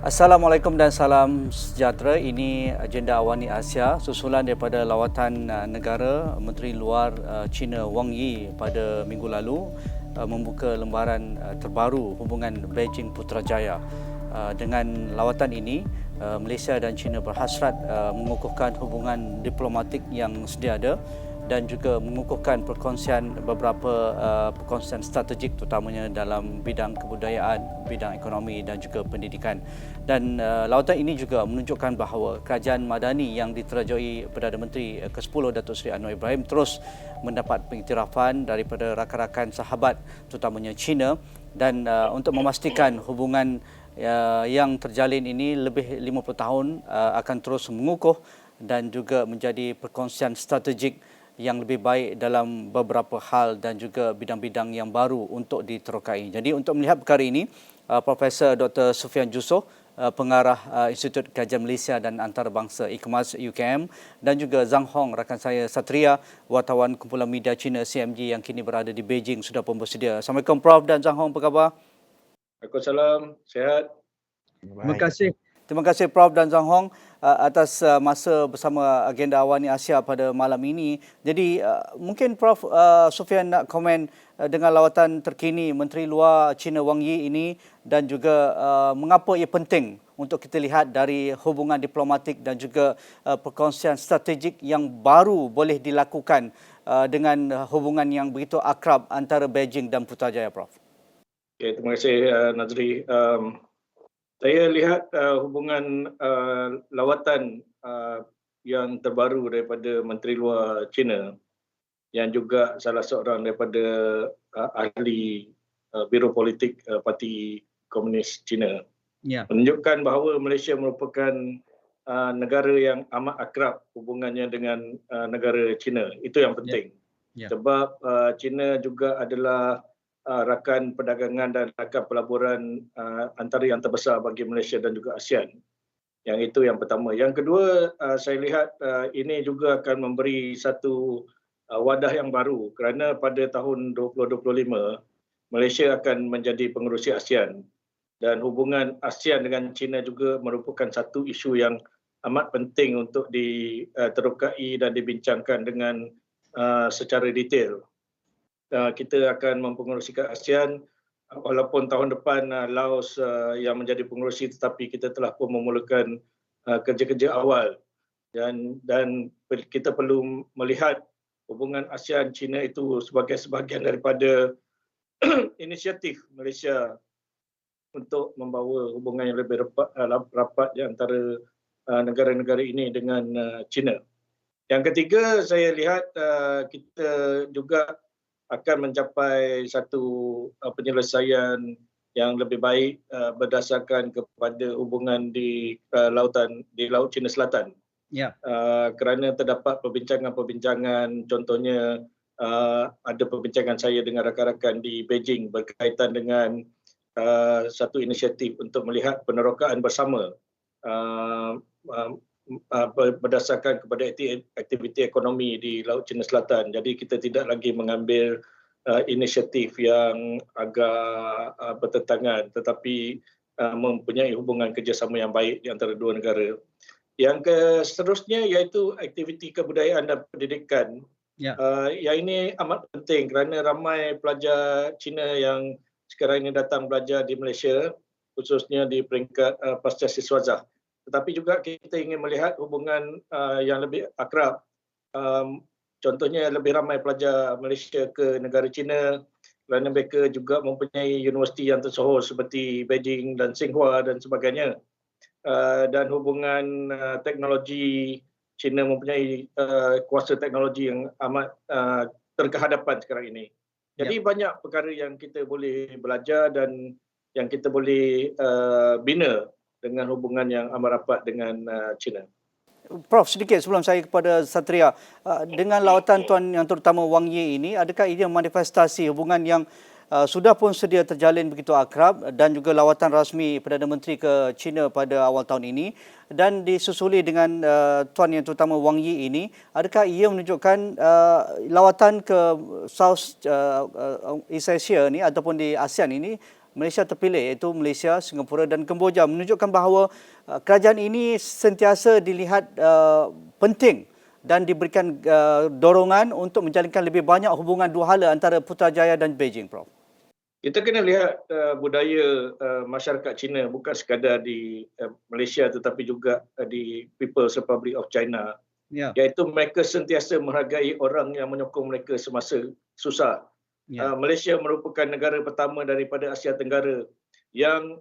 Assalamualaikum dan salam sejahtera. Ini agenda Awani Asia susulan daripada lawatan negara Menteri Luar China Wang Yi pada minggu lalu membuka lembaran terbaru hubungan Beijing Putrajaya. Dengan lawatan ini, Malaysia dan China berhasrat mengukuhkan hubungan diplomatik yang sedia ada dan juga mengukuhkan beberapa perkongsian strategik terutamanya dalam bidang kebudayaan, bidang ekonomi dan juga pendidikan. Dan lawatan ini juga menunjukkan bahawa kerajaan Madani yang diterajui Perdana Menteri ke-10 Datuk Seri Anwar Ibrahim terus mendapat pengiktirafan daripada rakan-rakan sahabat terutamanya China, dan untuk memastikan hubungan yang terjalin ini lebih 50 tahun akan terus mengukuh dan juga menjadi perkongsian strategik yang lebih baik dalam beberapa hal dan juga bidang-bidang yang baru untuk diterokai. Jadi untuk melihat perkara ini, Profesor Dr. Sufian Jusoh, pengarah Institut Kajian Malaysia dan Antarabangsa IKMAS UKM, dan juga Zhang Hong, rakan saya Satria, wartawan kumpulan media China CMG yang kini berada di Beijing, sudah pun bersedia. Assalamualaikum Prof dan Zhang Hong, apa khabar? Waalaikumsalam, sihat. Terima kasih. Terima kasih Prof dan Zhang Hong atas masa bersama agenda Awani Asia pada malam ini. Jadi mungkin Prof Sufian nak komen dengan lawatan terkini Menteri Luar China Wang Yi ini, dan juga mengapa ia penting untuk kita lihat dari hubungan diplomatik dan juga perkongsian strategik yang baru boleh dilakukan dengan hubungan yang begitu akrab antara Beijing dan Putrajaya, Prof. Okay, terima kasih Nazri. Saya lihat hubungan lawatan yang terbaru daripada Menteri Luar China, yang juga salah seorang daripada ahli Biro Politik Parti Komunis China, menunjukkan bahawa Malaysia merupakan negara yang amat akrab hubungannya dengan negara China. Itu yang penting. Sebab China juga adalah rakan perdagangan dan rakan pelaburan antara yang terbesar bagi Malaysia dan juga ASEAN. Yang itu yang pertama. Yang kedua, saya lihat ini juga akan memberi satu wadah yang baru, kerana pada tahun 2025 Malaysia akan menjadi pengerusi ASEAN, dan hubungan ASEAN dengan China juga merupakan satu isu yang amat penting untuk diterokai dan dibincangkan dengan secara detail. Kita akan mempengerusikan ASEAN, walaupun tahun depan Laos yang menjadi pengerusi, tetapi kita telah pun memulakan kerja-kerja awal, dan kita perlu melihat hubungan ASEAN-China itu sebagai sebahagian daripada inisiatif Malaysia untuk membawa hubungan yang lebih rapat di antara negara-negara ini dengan China. Yang ketiga, saya lihat kita juga akan mencapai satu penyelesaian yang lebih baik berdasarkan kepada hubungan di Laut Cina Selatan. Kerana terdapat perbincangan-perbincangan, contohnya ada perbincangan saya dengan rakan-rakan di Beijing berkaitan dengan satu inisiatif untuk melihat penerokaan bersama berdasarkan kepada aktiviti ekonomi di Laut Cina Selatan. Jadi kita tidak lagi mengambil inisiatif yang agak bertentangan, tetapi mempunyai hubungan kerjasama yang baik di antara dua negara. Yang seterusnya iaitu aktiviti kebudayaan dan pendidikan. Yang ini amat penting kerana ramai pelajar Cina yang sekarang ini datang belajar di Malaysia, khususnya di peringkat pasca siswazah. Tetapi juga kita ingin melihat hubungan yang lebih akrab. Contohnya lebih ramai pelajar Malaysia ke negara China, kerana mereka juga mempunyai universiti yang tersohor seperti Beijing dan Tsinghua dan sebagainya. Dan hubungan teknologi, China mempunyai kuasa teknologi yang amat terkehadapan sekarang ini. Jadi banyak perkara yang kita boleh belajar dan yang kita boleh bina dengan hubungan yang amat rapat dengan China. Prof, sedikit sebelum saya kepada Satria, dengan lawatan Tuan yang terutama Wang Yi ini, adakah ia manifestasi hubungan yang sudah pun sedia terjalin begitu akrab, dan juga lawatan rasmi Perdana Menteri ke China pada awal tahun ini, dan disusuli dengan Tuan yang terutama Wang Yi ini, adakah ia menunjukkan lawatan ke South East Asia ni ataupun di ASEAN ini Malaysia terpilih, iaitu Malaysia, Singapura dan Kemboja, menunjukkan bahawa kerajaan ini sentiasa dilihat penting dan diberikan dorongan untuk menjalinkan lebih banyak hubungan dua hala antara Putrajaya dan Beijing, Prof. Kita kena lihat budaya masyarakat Cina bukan sekadar di Malaysia tetapi juga di People's Republic of China. Ya. Iaitu mereka sentiasa menghargai orang yang menyokong mereka semasa susah. Ya. Malaysia merupakan negara pertama daripada Asia Tenggara yang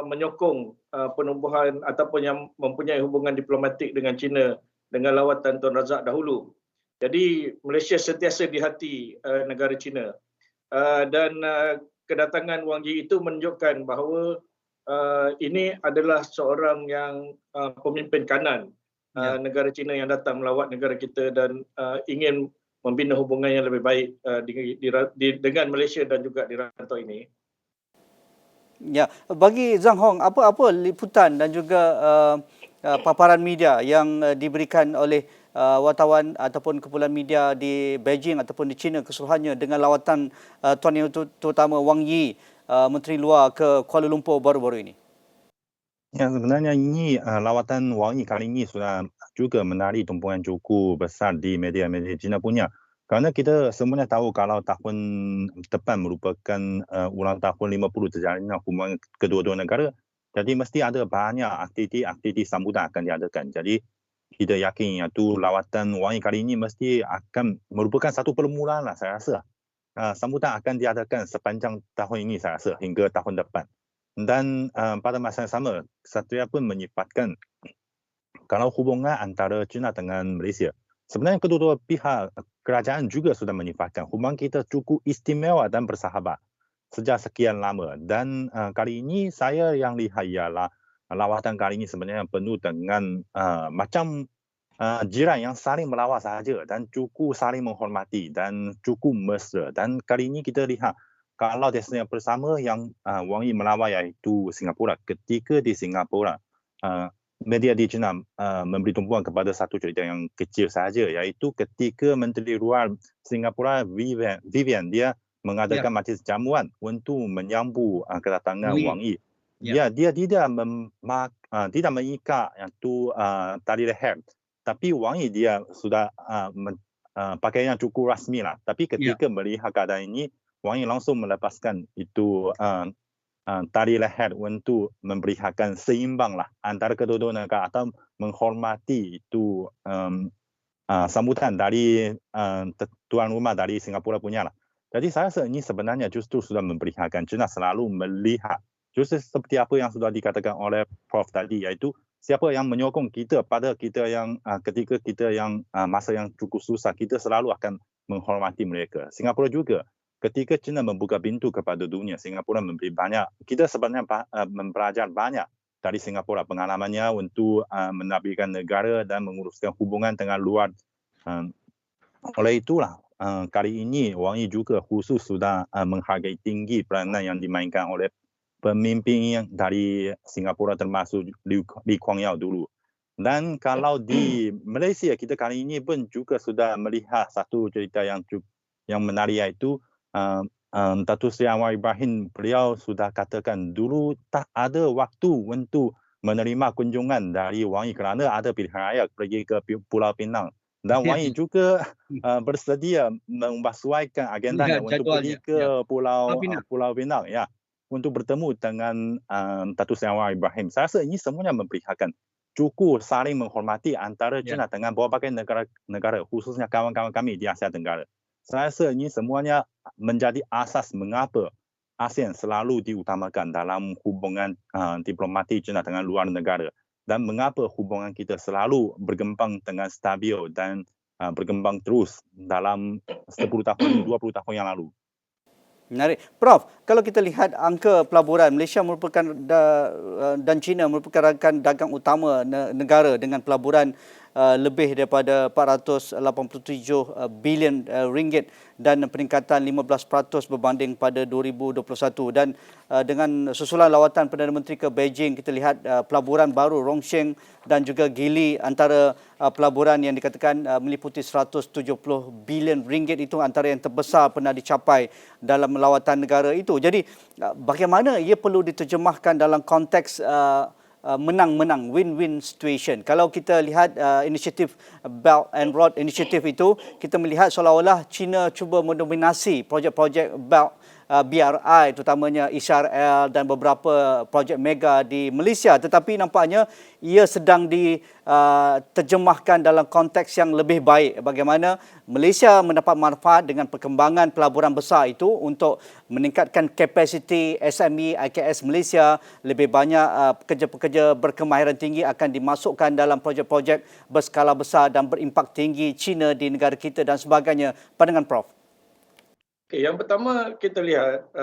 menyokong penubuhan ataupun yang mempunyai hubungan diplomatik dengan China dengan lawatan Tun Razak dahulu. Jadi Malaysia sentiasa di hati negara China. Dan kedatangan Wang Yi itu menunjukkan bahawa ini adalah seorang yang pemimpin kanan negara China yang datang melawat negara kita dan ingin membina hubungan yang lebih baik dengan Malaysia dan juga di rantau ini. Ya, bagi Zhang Hong, apa liputan dan juga paparan media yang diberikan oleh wartawan ataupun kumpulan media di Beijing ataupun di China keseluruhannya dengan lawatan Tuan Yang Terutama Wang Yi, Menteri Luar ke Kuala Lumpur baru-baru ini? Ya, sebenarnya ini lawatan Wang Yi kali ini sudah juga menarik tumpuan cukup besar di media-media China punya. Kerana kita semuanya tahu kalau tahun depan merupakan ulang tahun 50 terjalinnya hubungan kedua-dua negara. Jadi mesti ada banyak aktiviti sambutan akan diadakan. Jadi kita yakin iaitu lawatan Wang Yi kali ini mesti akan merupakan satu permulaan lah saya rasa. Sambutan akan diadakan sepanjang tahun ini saya rasa hingga tahun depan. Dan pada masa yang sama, Satria pun menyifatkan kalau hubungan antara China dengan Malaysia, sebenarnya kedua-dua pihak kerajaan juga sudah menyifatkan hubungan kita cukup istimewa dan bersahabat sejak sekian lama. Dan kali ini saya yang lihat ialah lawatan kali ini sebenarnya penuh dengan macam jiran yang saling melawat sahaja dan cukup saling menghormati dan cukup mesra. Dan kali ini kita lihat kalau destinasi bersama yang Wang Yi melawat iaitu Singapura. Ketika di Singapura, media di China memberi tumpuan kepada satu cerita yang kecil sahaja, iaitu ketika Menteri Luar Singapura Vivian dia mengadakan majlis jamuan untuk menyambut kedatangan Wang Yi. Dia tidak mengikat itu tali leher, tapi Wang Yi dia sudah pakaian yang cukup rasmi lah. Tapi ketika melihat keadaan ini, Wang Yi langsung melepaskan itu tali leher untuk memberikan seimbang lah antara kedua-dua negara atau menghormati itu sambutan dari tuan rumah dari Singapura punya lah. Jadi saya rasa ini sebenarnya justru sudah memberikan China selalu melihat justru seperti apa yang sudah dikatakan oleh Prof tadi, iaitu siapa yang menyokong kita pada kita yang ketika kita yang masa yang cukup susah, kita selalu akan menghormati mereka. Singapura juga ketika China membuka pintu kepada dunia, Singapura memberi banyak. Kita sebenarnya mempelajari banyak dari Singapura pengalamannya untuk menabikan negara dan menguruskan hubungan dengan luar. Oleh itulah kali ini Wang Yi juga khusus sudah menghargai tinggi peranan yang dimainkan oleh pemimpin yang dari Singapura termasuk Lee Kuan Yew dulu. Dan kalau di Malaysia kita kali ini pun juga sudah melihat satu cerita yang menarik, iaitu Datuk Seri Anwar Ibrahim, beliau sudah katakan dulu tak ada waktu untuk menerima kunjungan dari Wang Yi kerana ada pilihan raya pergi ke Pulau Pinang. Dan Wang Yi juga bersedia memasuaikan agendanya untuk pergi ke Pulau Pinang ya, untuk bertemu dengan Datuk Seri Anwar Ibrahim. Saya rasa ini semuanya memberikan cukup saling menghormati antara China dengan berbagai negara, khususnya kawan-kawan kami di Asia Tenggara. Saya rasa ini semuanya menjadi asas mengapa ASEAN selalu diutamakan dalam hubungan diplomatik China dengan luar negara, dan mengapa hubungan kita selalu berkembang dengan stabil dan berkembang terus dalam 10 tahun, 20 tahun yang lalu. Menarik. Prof, kalau kita lihat angka pelaburan, Malaysia merupakan dan China merupakan rakan dagang utama negara dengan pelaburan lebih daripada 487 bilion ringgit dan peningkatan 15% berbanding pada 2021. Dan dengan susulan lawatan Perdana Menteri ke Beijing, kita lihat pelaburan baru Rongsheng dan juga Gili antara pelaburan yang dikatakan meliputi 170 bilion ringgit, itu antara yang terbesar pernah dicapai dalam lawatan negara itu. Jadi bagaimana ia perlu diterjemahkan dalam konteks menang-menang, win-win situation. Kalau kita lihat inisiatif Belt and Road Initiative itu, kita melihat seolah-olah China cuba mendominasi projek-projek Belt BRI, terutamanya ISRL dan beberapa projek mega di Malaysia, tetapi nampaknya ia sedang diterjemahkan dalam konteks yang lebih baik, bagaimana Malaysia mendapat manfaat dengan perkembangan pelaburan besar itu untuk meningkatkan kapasiti SME IKS Malaysia. Lebih banyak pekerja-pekerja berkemahiran tinggi akan dimasukkan dalam projek-projek berskala besar dan berimpak tinggi China di negara kita dan sebagainya. Pandangan Prof? Yang pertama, kita lihat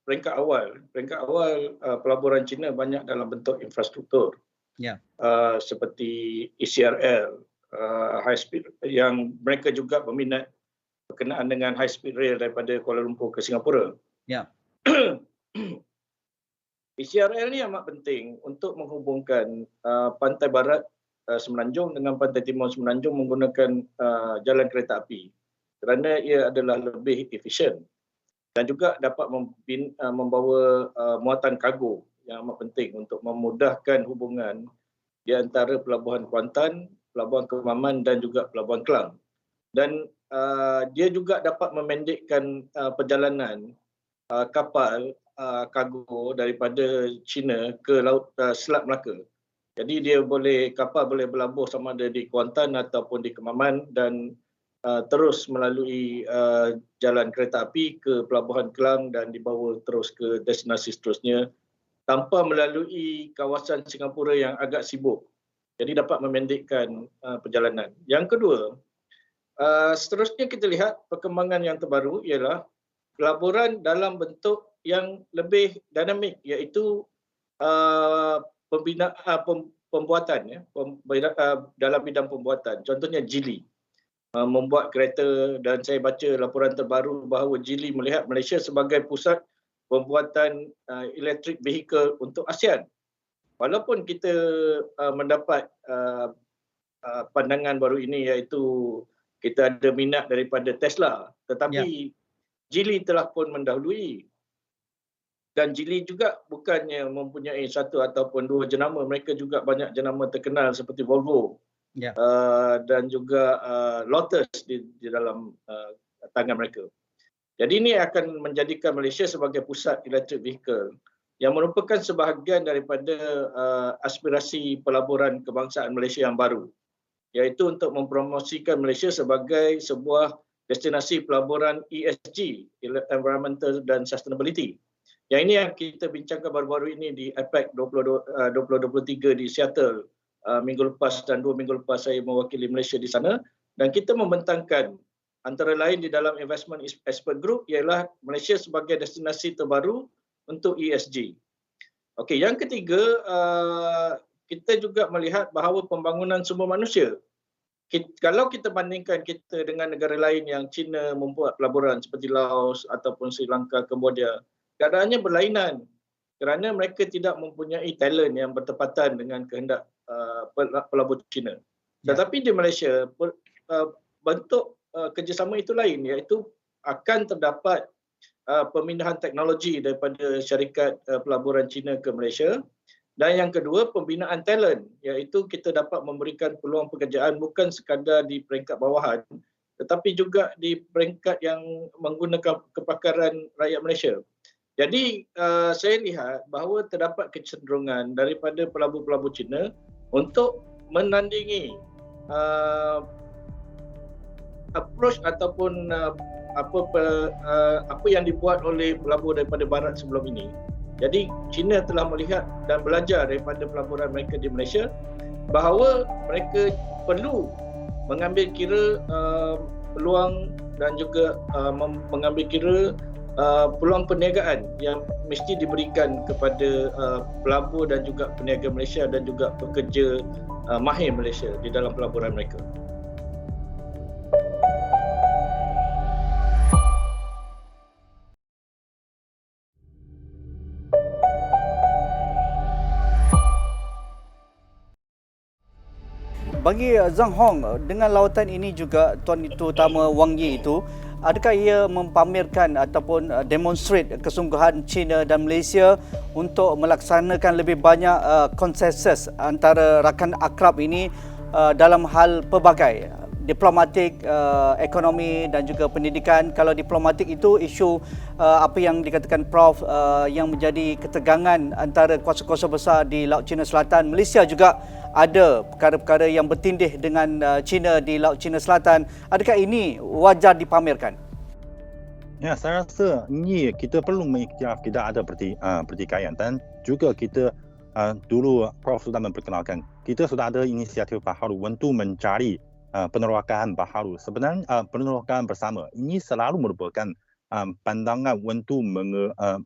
peringkat awal pelaburan China banyak dalam bentuk infrastruktur. Seperti ECRL, high speed, yang mereka juga berminat berkenaan dengan high speed rail daripada Kuala Lumpur ke Singapura. ECRL ni amat penting untuk menghubungkan pantai barat Semenanjung dengan pantai timur Semenanjung menggunakan jalan kereta api, kerana ia adalah lebih efisien dan juga dapat membawa muatan kargo yang amat penting untuk memudahkan hubungan di antara Pelabuhan Kuantan, Pelabuhan Kemaman dan juga Pelabuhan Klang. Dan dia juga dapat memendekkan perjalanan kapal kargo daripada China ke laut Selat Melaka. Jadi kapal boleh berlabuh sama ada di Kuantan ataupun di Kemaman dan terus melalui jalan kereta api ke Pelabuhan Klang dan dibawa terus ke destinasi seterusnya tanpa melalui kawasan Singapura yang agak sibuk. Jadi dapat memendekkan perjalanan. Yang kedua, seterusnya kita lihat perkembangan yang terbaru ialah pelaburan dalam bentuk yang lebih dinamik, iaitu pembuatan dalam bidang pembuatan. Contohnya Geely membuat kereta, dan saya baca laporan terbaru bahawa Geely melihat Malaysia sebagai pusat pembuatan electric vehicle untuk ASEAN. Walaupun kita mendapat pandangan baru ini, iaitu kita ada minat daripada Tesla, tetapi Geely telah pun mendahului. Dan Geely juga bukannya mempunyai satu ataupun dua jenama, mereka juga banyak jenama terkenal seperti Volvo dan juga Lotus di dalam tangan mereka. Jadi ini akan menjadikan Malaysia sebagai pusat electric vehicle yang merupakan sebahagian daripada aspirasi pelaburan kebangsaan Malaysia yang baru, iaitu untuk mempromosikan Malaysia sebagai sebuah destinasi pelaburan ESG, Environmental dan Sustainability. Yang ini yang kita bincangkan baru-baru ini di APEC 2023 di Seattle minggu lepas, dan 2 minggu lepas saya mewakili Malaysia di sana, dan kita membentangkan antara lain di dalam Investment Expert Group ialah Malaysia sebagai destinasi terbaru untuk ESG. Okey, yang ketiga, kita juga melihat bahawa pembangunan sumber manusia. Kalau kita bandingkan kita dengan negara lain yang China membuat pelaburan seperti Laos ataupun Sri Lanka, Cambodia, keadaannya berlainan kerana mereka tidak mempunyai talent yang bertepatan dengan kehendak pelabur China. Tetapi di Malaysia, bentuk kerjasama itu lain, iaitu akan terdapat pemindahan teknologi daripada syarikat pelaburan China ke Malaysia. Dan yang kedua, pembinaan talent, iaitu kita dapat memberikan peluang pekerjaan bukan sekadar di peringkat bawahan, tetapi juga di peringkat yang menggunakan kepakaran rakyat Malaysia. Jadi saya lihat bahawa terdapat kecenderungan daripada pelabur-pelabur China untuk menandingi approach ataupun apa yang dibuat oleh pelabur daripada barat sebelum ini. Jadi China telah melihat dan belajar daripada pelaburan mereka di Malaysia bahawa mereka perlu mengambil kira peluang dan juga mengambil kira peluang perniagaan yang mesti diberikan kepada pelabur dan juga peniaga Malaysia dan juga pekerja mahir Malaysia di dalam pelaburan mereka. Bagi Zhang Hong, dengan lawatan ini juga Tuan Itu Utama Wang Yi itu, adakah ia mempamerkan ataupun demonstrate kesungguhan China dan Malaysia untuk melaksanakan lebih banyak konsensus antara rakan akrab ini dalam hal pelbagai diplomatik, ekonomi dan juga pendidikan. Kalau diplomatik itu isu apa yang dikatakan Prof yang menjadi ketegangan antara kuasa-kuasa besar di Laut Cina Selatan. Malaysia juga ada perkara-perkara yang bertindih dengan China di Laut Cina Selatan. Adakah ini wajar dipamerkan? Ya, saya rasa ini kita perlu mengiktiraf kita ada pertikaian dan juga kita dulu Prof sudah memperkenalkan kita sudah ada inisiatif baharu untuk mencari penerokaan baharu. Sebenarnya penerokaan bersama ini selalu merupakan pandangan untuk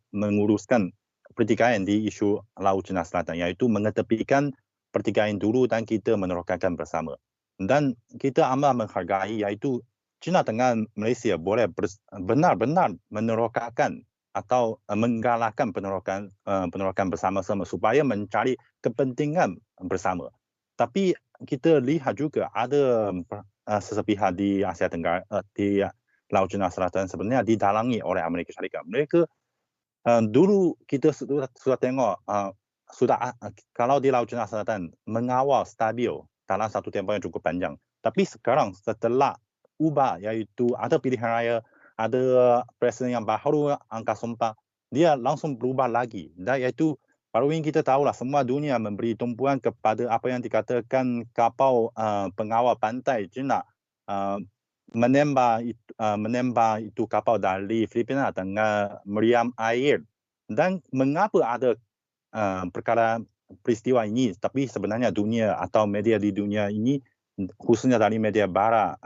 menguruskan pertikaian di isu Laut Cina Selatan, iaitu mengetepikan pertikaian dulu dan kita menerokakan bersama. Dan kita amat menghargai iaitu China dengan Malaysia boleh benar-benar menerokakan atau menggalakkan penerokan bersama-sama supaya mencari kepentingan bersama. Tapi kita lihat juga ada sesepihak di Asia Tenggara, di Laut Cina Selatan sebenarnya didalangi oleh Amerika Syarikat. Mereka dulu kita sudah tengok kalau di Laut Cina Selatan mengawal stabil dalam satu tempoh yang cukup panjang. Tapi sekarang setelah ubah, iaitu ada pilihan raya, ada presiden yang baru angkat sumpah, dia langsung berubah lagi. Dan iaitu baru ini kita tahulah semua dunia memberi tumpuan kepada apa yang dikatakan kapal pengawal pantai China menembak itu kapal dari Filipina dengan meriam air. Dan mengapa ada perkara peristiwa ini, tapi sebenarnya dunia atau media di dunia ini, khususnya dari media barat,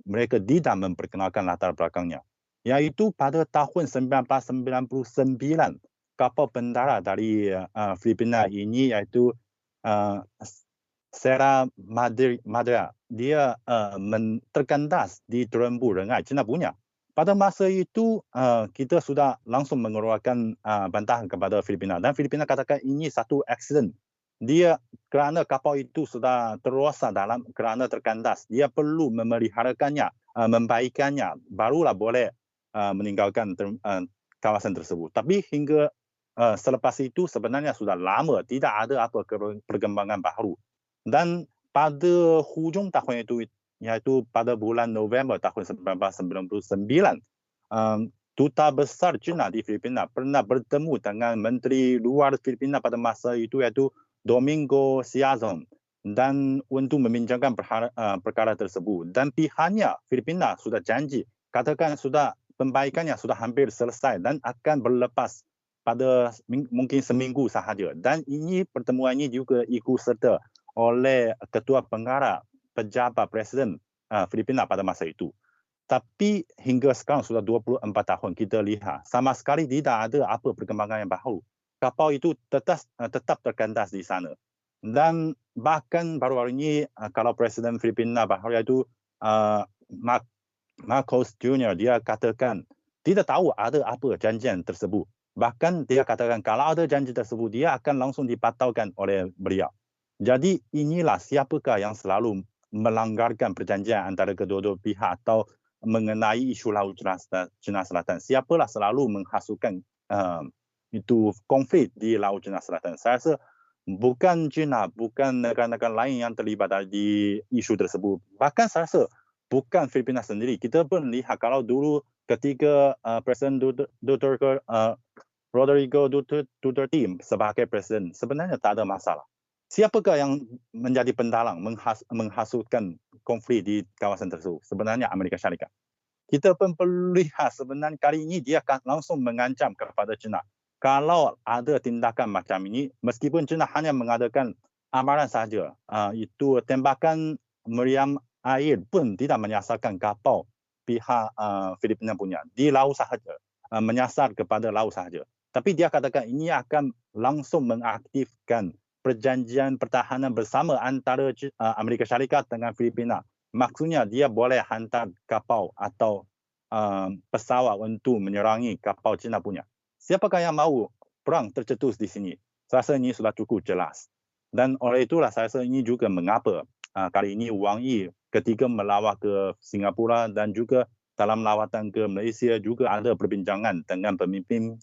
mereka tidak memperkenalkan latar belakangnya. Iaitu pada tahun 1999, kapal pendarat dari Filipina ini iaitu Sierra Madre, dia terkandas di terumbu rengai China punya. Pada masa itu kita sudah langsung mengeluarkan bantahan kepada Filipina dan Filipina katakan ini satu aksiden. Dia kerana kapal itu sudah terosak kerana terkandas, dia perlu memeliharakannya, membaikannya, barulah boleh meninggalkan kawasan tersebut. Tapi hingga selepas itu sebenarnya sudah lama tidak ada apa perkembangan baru. Dan pada hujung tahun itu, iaitu pada bulan November tahun 1999, Duta Besar China di Filipina pernah bertemu dengan Menteri Luar Filipina pada masa itu, iaitu Domingo Siazon, dan untuk membincangkan perkara tersebut. Dan pihaknya Filipina sudah janji, katakan sudah pembaikannya sudah hampir selesai dan akan berlepas pada mungkin seminggu sahaja. Dan ini pertemuan ini juga ikut serta oleh Ketua Pengarah pejabat Presiden Filipina pada masa itu. Tapi hingga sekarang sudah 24 tahun kita lihat sama sekali tidak ada apa perkembangan yang baru. Kapal itu tetap terkandas di sana. Dan bahkan baru-baru ini kalau Presiden Filipina baru iaitu Marcos Jr. dia katakan tidak tahu ada apa janjian tersebut. Bahkan dia katakan kalau ada janji tersebut dia akan langsung dipataukan oleh beliau. Jadi inilah siapakah yang selalu melanggarkan perjanjian antara kedua-dua pihak atau mengenai isu Laut Cina Selatan. Siapalah selalu menghasutkan itu konflik di Laut Cina Selatan. Saya rasa bukan China, bukan negara-negara lain yang terlibat di isu tersebut. Bahkan saya rasa bukan Filipina sendiri. Kita pun lihat kalau dulu ketika Presiden Rodrigo Duterte sebagai presiden, sebenarnya tak ada masalah. Siapakah yang menjadi pendalang menghasutkan konflik di kawasan tersebut? Sebenarnya Amerika Syarikat. Kita pun perlu lihat sebenarnya kali ini dia akan langsung mengancam kepada China. Kalau ada tindakan macam ini, meskipun China hanya mengadakan amaran saja, itu tembakan meriam air pun tidak menyasarkan kapal pihak Filipina punya. Di laut sahaja, menyasar kepada laut sahaja. Tapi dia katakan ini akan langsung mengaktifkan perjanjian pertahanan bersama antara Amerika Syarikat dengan Filipina. Maksudnya dia boleh hantar kapal atau pesawat untuk menyerangi kapal China punya. Siapakah yang mahu perang tercetus di sini? Saya rasa ini sudah cukup jelas. Dan oleh itulah saya rasa ini juga mengapa kali ini Wang Yi ketika melawat ke Singapura dan juga dalam lawatan ke Malaysia juga ada perbincangan dengan pemimpin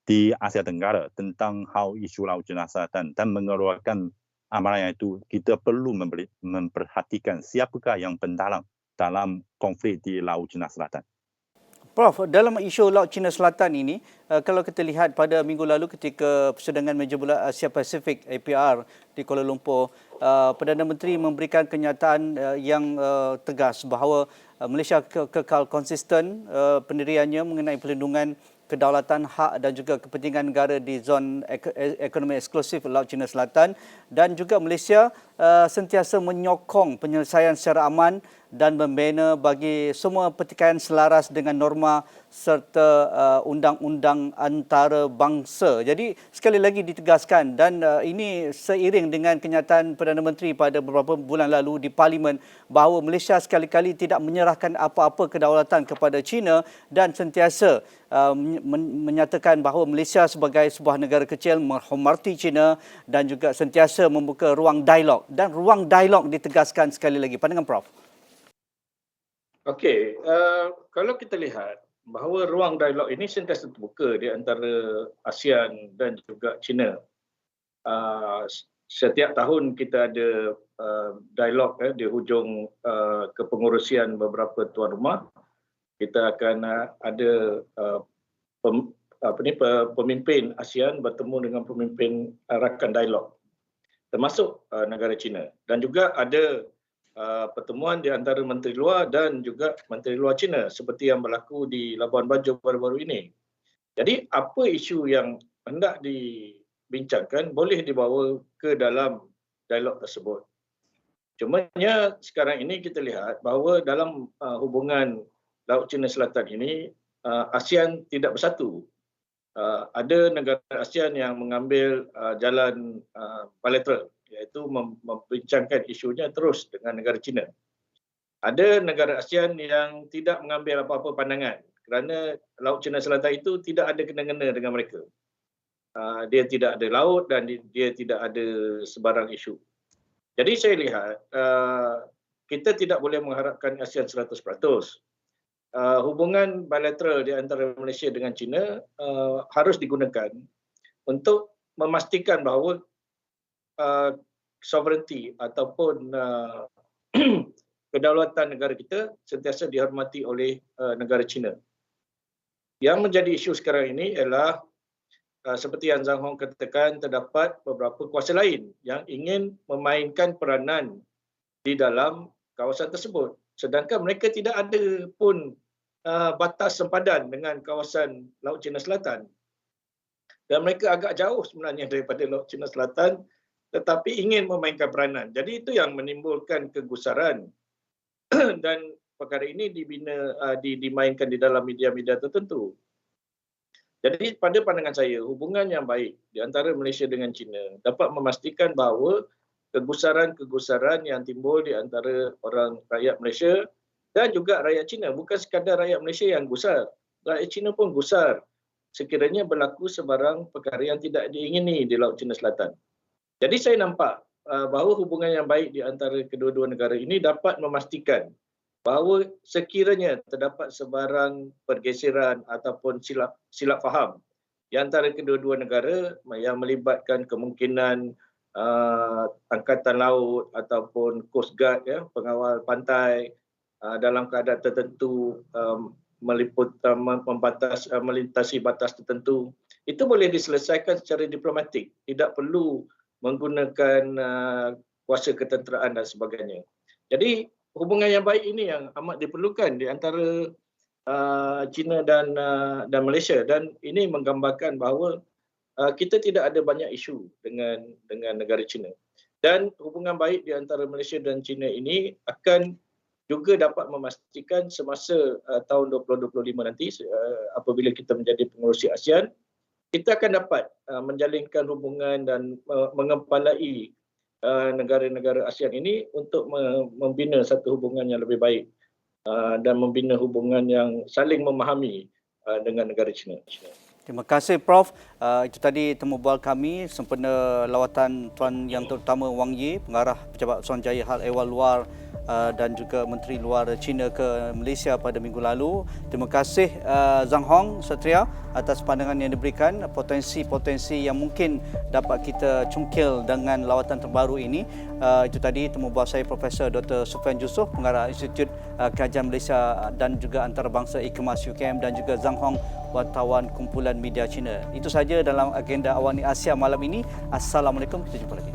di Asia Tenggara tentang hal isu Laut Cina Selatan dan mengeluarkan amaran itu kita perlu memperhatikan siapakah yang pendalang dalam konflik di Laut Cina Selatan. Prof, dalam isu Laut Cina Selatan ini, kalau kita lihat pada minggu lalu ketika persidangan Meja Bulat Asia Pasifik APR di Kuala Lumpur, Perdana Menteri memberikan kenyataan yang tegas bahawa Malaysia kekal konsisten pendiriannya mengenai perlindungan kedaulatan, hak dan juga kepentingan negara di zon ekonomi eksklusif Laut Cina Selatan, dan juga Malaysia sentiasa menyokong penyelesaian secara aman dan membina bagi semua pertikaian selaras dengan norma serta undang-undang antarabangsa. Jadi sekali lagi ditegaskan, dan ini seiring dengan kenyataan Perdana Menteri pada beberapa bulan lalu di Parlimen bahawa Malaysia sekali-kali tidak menyerahkan apa-apa kedaulatan kepada China dan sentiasa menyatakan bahawa Malaysia sebagai sebuah negara kecil menghormati China dan juga sentiasa membuka ruang dialog, dan ruang dialog ditegaskan sekali lagi. Pandangan Prof? Okey, kalau kita lihat bahawa ruang dialog ini sentiasa terbuka di antara ASEAN dan juga China. Setiap tahun kita ada dialog di hujung kepengurusian beberapa tuan rumah. Kita akan ada pemimpin ASEAN bertemu dengan pemimpin rakan dialog, termasuk negara China, dan juga ada pertemuan di antara Menteri Luar dan juga Menteri Luar China seperti yang berlaku di Labuan Bajo baru-baru ini. Jadi apa isu yang hendak dibincangkan boleh dibawa ke dalam dialog tersebut. Cumanya sekarang ini kita lihat bahawa dalam hubungan Laut Cina Selatan ini ASEAN tidak bersatu. Ada negara ASEAN yang mengambil jalan bilateral, iaitu membincangkan isunya terus dengan negara China. Ada negara ASEAN yang tidak mengambil apa-apa pandangan kerana Laut Cina Selatan itu tidak ada kena-mengena dengan mereka. Dia tidak ada laut dan dia tidak ada sebarang isu. Jadi saya lihat kita tidak boleh mengharapkan ASEAN 100%. Hubungan bilateral di antara Malaysia dengan China harus digunakan untuk memastikan bahawa sovereignty ataupun kedaulatan negara kita sentiasa dihormati oleh negara China. Yang menjadi isu sekarang ini ialah seperti yang Zhang Hong katakan, terdapat beberapa kuasa lain yang ingin memainkan peranan di dalam kawasan tersebut. Sedangkan mereka tidak ada pun batas sempadan dengan kawasan Laut Cina Selatan. Dan mereka agak jauh sebenarnya daripada Laut Cina Selatan, tetapi ingin memainkan peranan. Jadi itu yang menimbulkan kegusaran dan perkara ini dimainkan di dalam media-media tertentu. Jadi pada pandangan saya, hubungan yang baik di antara Malaysia dengan China dapat memastikan bahawa kegusaran-kegusaran yang timbul di antara orang rakyat Malaysia dan juga rakyat China, bukan sekadar rakyat Malaysia yang gusar, rakyat China pun gusar sekiranya berlaku sebarang perkara yang tidak diingini di Laut Cina Selatan. Jadi saya nampak bahawa hubungan yang baik di antara kedua-dua negara ini dapat memastikan bahawa sekiranya terdapat sebarang pergeseran ataupun silap faham di antara kedua-dua negara yang melibatkan kemungkinan angkatan laut ataupun Coast Guard, pengawal pantai dalam keadaan tertentu melintasi batas tertentu, itu boleh diselesaikan secara diplomatik, tidak perlu menggunakan kuasa ketenteraan dan sebagainya. Jadi hubungan yang baik ini yang amat diperlukan di antara China dan Malaysia, dan ini menggambarkan bahawa kita tidak ada banyak isu dengan negara China. Dan hubungan baik di antara Malaysia dan China ini akan juga dapat memastikan semasa tahun 2025 nanti apabila kita menjadi pengerusi ASEAN, kita akan dapat menjalinkan hubungan dan mengepalai negara-negara ASEAN ini untuk membina satu hubungan yang lebih baik dan membina hubungan yang saling memahami dengan negara China. Terima kasih Prof. Itu tadi temu bual kami sempena lawatan Tuan Yang Terutama Wang Yi, Pengarah Pejabat Suruhanjaya Hal Ehwal Luar dan juga Menteri Luar China ke Malaysia pada minggu lalu. Terima kasih Zhang Hong Satria atas pandangan yang diberikan, potensi-potensi yang mungkin dapat kita cungkil dengan lawatan terbaru ini. Itu tadi temu bual saya Profesor Dr. Sufian Jusuf, Pengarah Institut Kajian Malaysia dan juga Antarabangsa IKMAS UKM, dan juga Zhang Hong, wartawan kumpulan media Cina. Itu saja dalam agenda Awani Asia malam ini. Assalamualaikum, kita jumpa lagi.